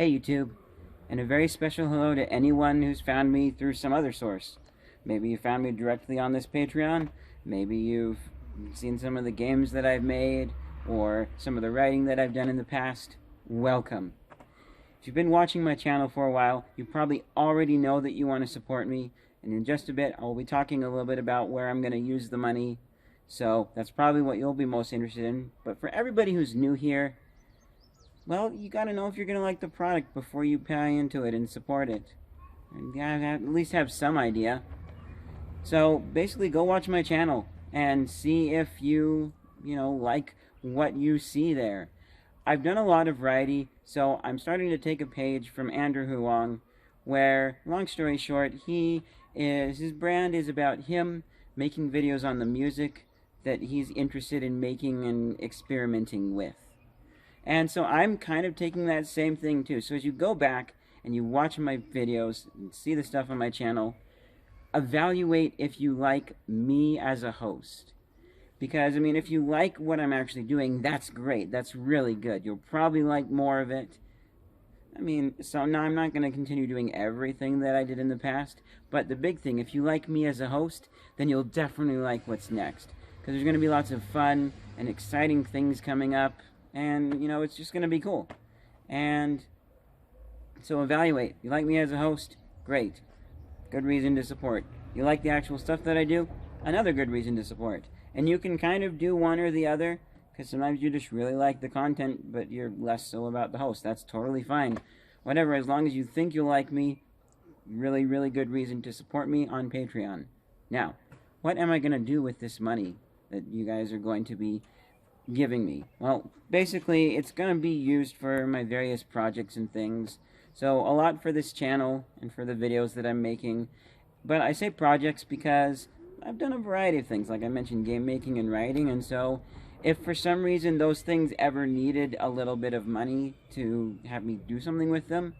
Hey YouTube, and a very special hello to anyone who's found me through some other source. Maybe you found me directly on this Patreon, maybe you've seen some of the games that I've made, or some of the writing that I've done in the past. Welcome. If you've been watching my channel for a while, you probably already know that you want to support me, and in just a bit I'll be talking a little bit about where I'm going to use the money, so that's probably what you'll be most interested in. But for everybody who's new here, well, you gotta know if you're gonna like the product before you pay into it and support it. And you gotta at least have some idea. So basically, go watch my channel and see if you like what you see there. I've done a lot of variety, so I'm starting to take a page from Andrew Huang, where, long story short, his brand is about him making videos on the music that he's interested in making and experimenting with. And so I'm kind of taking that same thing too. So as you go back and you watch my videos and see the stuff on my channel, evaluate if you like me as a host. Because, I mean, if you like what I'm actually doing, that's great. That's really good. You'll probably like more of it. I mean, so now I'm not going to continue doing everything that I did in the past. But the big thing, if you like me as a host, then you'll definitely like what's next. Because there's going to be lots of fun and exciting things coming up. And, it's just going to be cool. And so evaluate. You like me as a host? Great. Good reason to support. You like the actual stuff that I do? Another good reason to support. And you can kind of do one or the other, because sometimes you just really like the content, but you're less so about the host. That's totally fine. Whatever, as long as you think you'll like me, really, really good reason to support me on Patreon. Now, what am I going to do with this money that you guys are going to be giving me? Well, basically, it's going to be used for my various projects and things. So, a lot for this channel and for the videos that I'm making. But I say projects because I've done a variety of things. Like I mentioned, game making and writing. And so, if for some reason those things ever needed a little bit of money to have me do something with them,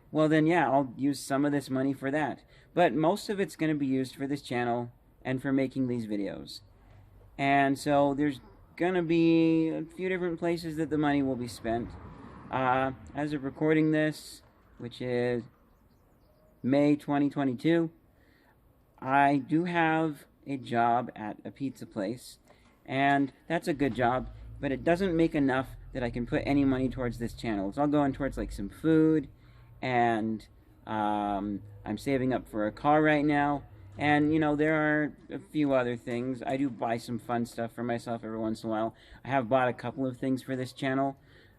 well then yeah, I'll use some of this money for that. But most of it's going to be used for this channel and for making these videos. And so, there's gonna be a few different places that the money will be spent. As of recording this, which is May 2022, I do have a job at a pizza place, and that's a good job, but it doesn't make enough that I can put any money towards this channel. It's all going towards like some food, and I'm saving up for a car right now. And, there are a few other things. I do buy some fun stuff for myself every once in a while. I have bought a couple of things for this channel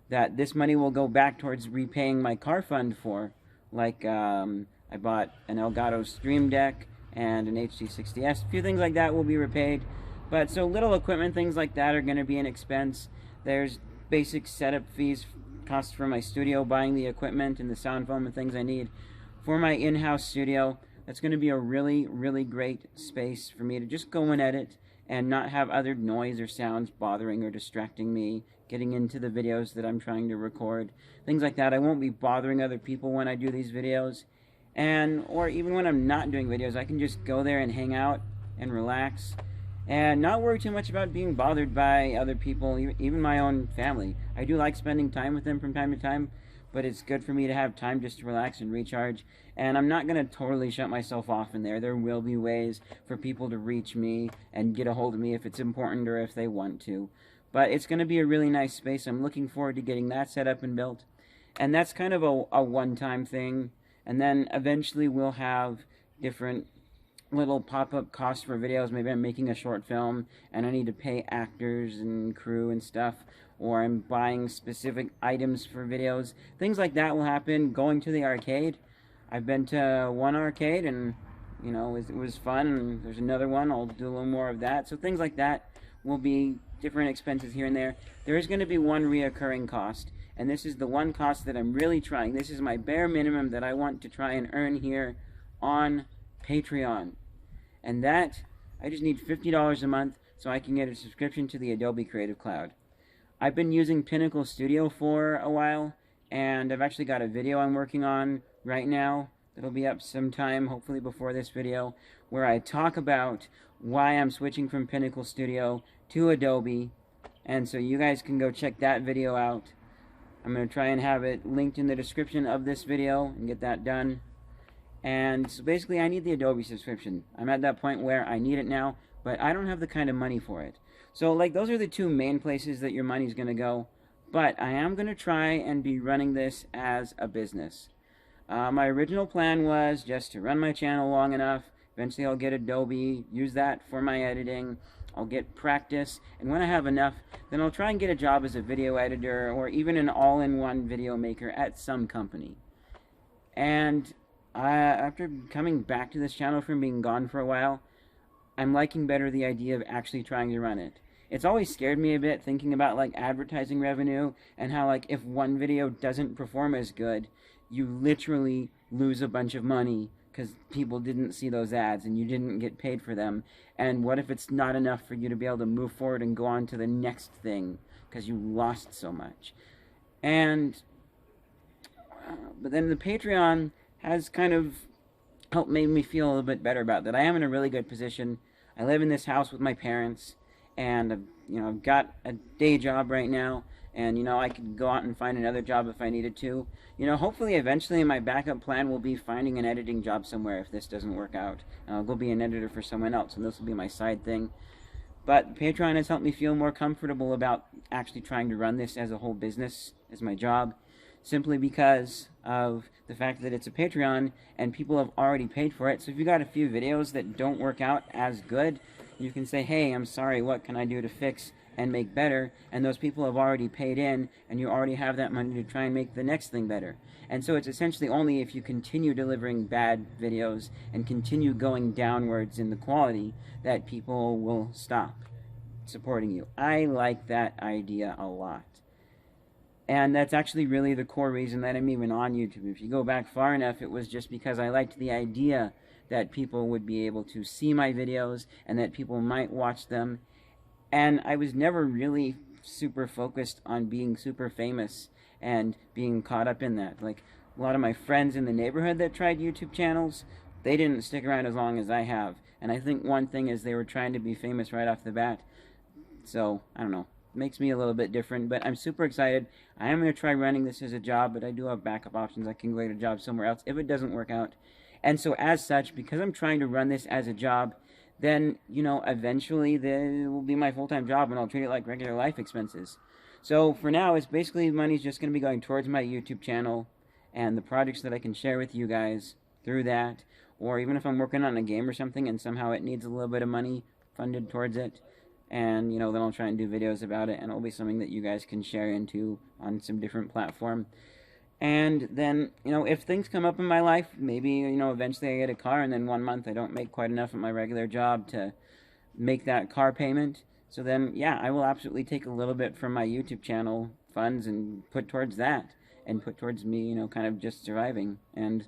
that this money will go back towards repaying my car fund for. Like, I bought an Elgato Stream Deck and an HD60S. A few things like that will be repaid. But, so little equipment, things like that are going to be an expense. There's basic setup fees, costs for my studio, buying the equipment and the sound foam and things I need for my in-house studio. That's going to be a really, really great space for me to just go and edit and not have other noise or sounds bothering or distracting me getting into the videos that I'm trying to record. Things like that. I won't be bothering other people when I do these videos. Or even when I'm not doing videos, I can just go there and hang out and relax and not worry too much about being bothered by other people, even my own family. I do like spending time with them from time to time, but it's good for me to have time just to relax and recharge. And I'm not going to totally shut myself off in there. There will be ways for people to reach me and get a hold of me if it's important or if they want to. But it's going to be a really nice space. I'm looking forward to getting that set up and built. And that's kind of a one-time thing. And then eventually we'll have different little pop-up costs for videos. Maybe I'm making a short film and I need to pay actors and crew and stuff, or I'm buying specific items for videos. Things like that will happen. Going to the arcade. I've been to one arcade and it was fun, and there's another one. I'll do a little more of that. So things like that will be different expenses here and there. There is going to be one reoccurring cost, and this is the one cost that I'm really trying. This is my bare minimum that I want to try and earn here on Patreon. And that, I just need $50 a month so I can get a subscription to the Adobe Creative Cloud. I've been using Pinnacle Studio for a while, and I've actually got a video I'm working on right now that'll be up sometime, hopefully before this video, where I talk about why I'm switching from Pinnacle Studio to Adobe. And so you guys can go check that video out. I'm going to try and have it linked in the description of this video and get that done. And so basically I need the Adobe subscription. I'm at that point where I need it now, but I don't have the kind of money for it. So like those are the two main places that your money's going to go. But I am going to try and be running this as a business. My original plan was just to run my channel long enough. Eventually I'll get Adobe, use that for my editing. I'll get practice, and when I have enough, then I'll try and get a job as a video editor or even an all-in-one video maker at some company. And after coming back to this channel from being gone for a while, I'm liking better the idea of actually trying to run it. It's always scared me a bit thinking about like advertising revenue and how like if one video doesn't perform as good, you literally lose a bunch of money because people didn't see those ads and you didn't get paid for them. And what if it's not enough for you to be able to move forward and go on to the next thing because you lost so much? And but then the Patreon has kind of helped make me feel a little bit better about that. I am in a really good position. I live in this house with my parents, and I've got a day job right now, and I could go out and find another job if I needed to. Hopefully eventually my backup plan will be finding an editing job somewhere if this doesn't work out. I'll go be an editor for someone else, and this will be my side thing. But Patreon has helped me feel more comfortable about actually trying to run this as a whole business, as my job, simply because of the fact that it's a Patreon and people have already paid for it. So if you got a few videos that don't work out as good, you can say, hey, I'm sorry, what can I do to fix and make better? And those people have already paid in, and you already have that money to try and make the next thing better. And so it's essentially only if you continue delivering bad videos and continue going downwards in the quality that people will stop supporting you. I like that idea a lot. And that's actually really the core reason that I'm even on YouTube. If you go back far enough, it was just because I liked the idea that people would be able to see my videos and that people might watch them. And I was never really super focused on being super famous and being caught up in that. Like a lot of my friends in the neighborhood that tried YouTube channels, they didn't stick around as long as I have. And I think one thing is they were trying to be famous right off the bat. So, I don't know. Makes me a little bit different, but I'm super excited. I am going to try running this as a job, but I do have backup options. I can go get a job somewhere else if it doesn't work out. And so as such, because I'm trying to run this as a job, then, eventually there will be my full-time job and I'll treat it like regular life expenses. So for now, it's basically money's just going to be going towards my YouTube channel and the projects that I can share with you guys through that. Or even if I'm working on a game or something and somehow it needs a little bit of money funded towards it, and then I'll try and do videos about it, and it'll be something that you guys can share into on some different platform. And then, if things come up in my life, maybe, eventually I get a car, and then 1 month I don't make quite enough at my regular job to make that car payment. So then, yeah, I will absolutely take a little bit from my YouTube channel funds and put towards that, and put towards me, kind of just surviving. And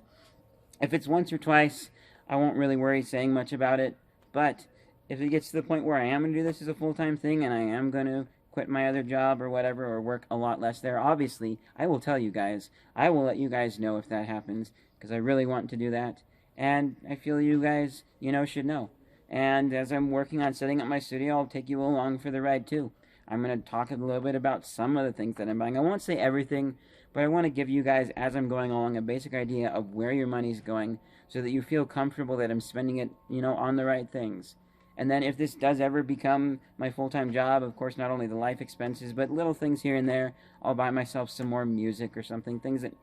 if it's once or twice, I won't really worry saying much about it, but if it gets to the point where I am going to do this as a full-time thing and I am going to quit my other job or whatever, or work a lot less there, obviously, I will tell you guys. I will let you guys know if that happens, because I really want to do that. And I feel you guys, should know. And as I'm working on setting up my studio, I'll take you along for the ride, too. I'm going to talk a little bit about some of the things that I'm buying. I won't say everything, but I want to give you guys, as I'm going along, a basic idea of where your money's going, so that you feel comfortable that I'm spending it, on the right things. And then if this does ever become my full-time job, of course, not only the life expenses, but little things here and there, I'll buy myself some more music or something, things that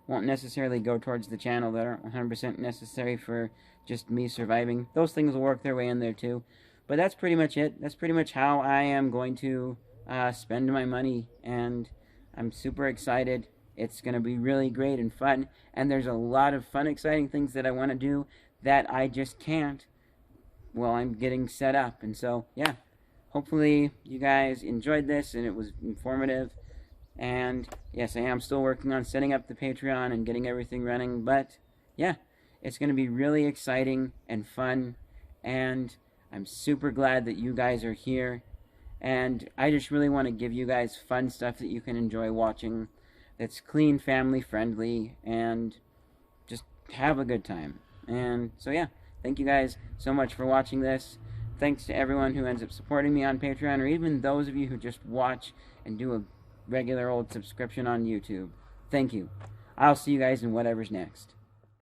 won't necessarily go towards the channel, that aren't 100% necessary for just me surviving. Those things will work their way in there too. But that's pretty much it. That's pretty much how I am going to spend my money, and I'm super excited. It's going to be really great and fun, and there's a lot of fun, exciting things that I want to do that I just can't while I'm getting set up. And so, yeah, hopefully you guys enjoyed this and it was informative. And yes, I am still working on setting up the Patreon and getting everything running, but yeah, it's going to be really exciting and fun, and I'm super glad that you guys are here. And I just really want to give you guys fun stuff that you can enjoy watching, that's clean, family friendly, and just have a good time. And so, yeah, thank you guys so much for watching this. Thanks to everyone who ends up supporting me on Patreon, or even those of you who just watch and do a regular old subscription on YouTube. Thank you. I'll see you guys in whatever's next.